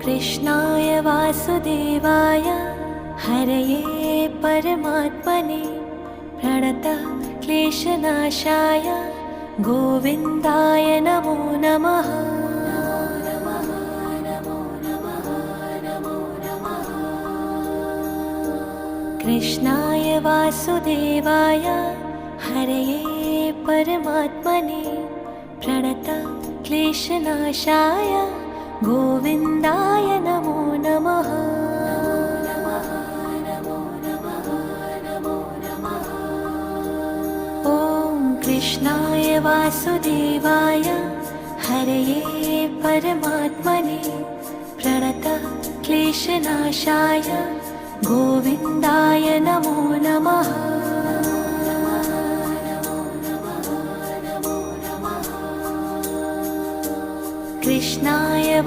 कृष्णाय वासुदेवाय हरये परमात्मने प्रणतः क्लेशनाशाय गोविन्दाय नमो नमः। कृष्णाय वासुदेवाय हरये परमात्मने प्रणतः क्लेशनाशाय गोविन्दाय नमो नमः। ॐ कृष्णाय वासुदेवाय हरये परमात्मने प्रणतः क्लेशनाशाय गोविन्दाय नमो नमः। कृष्णाय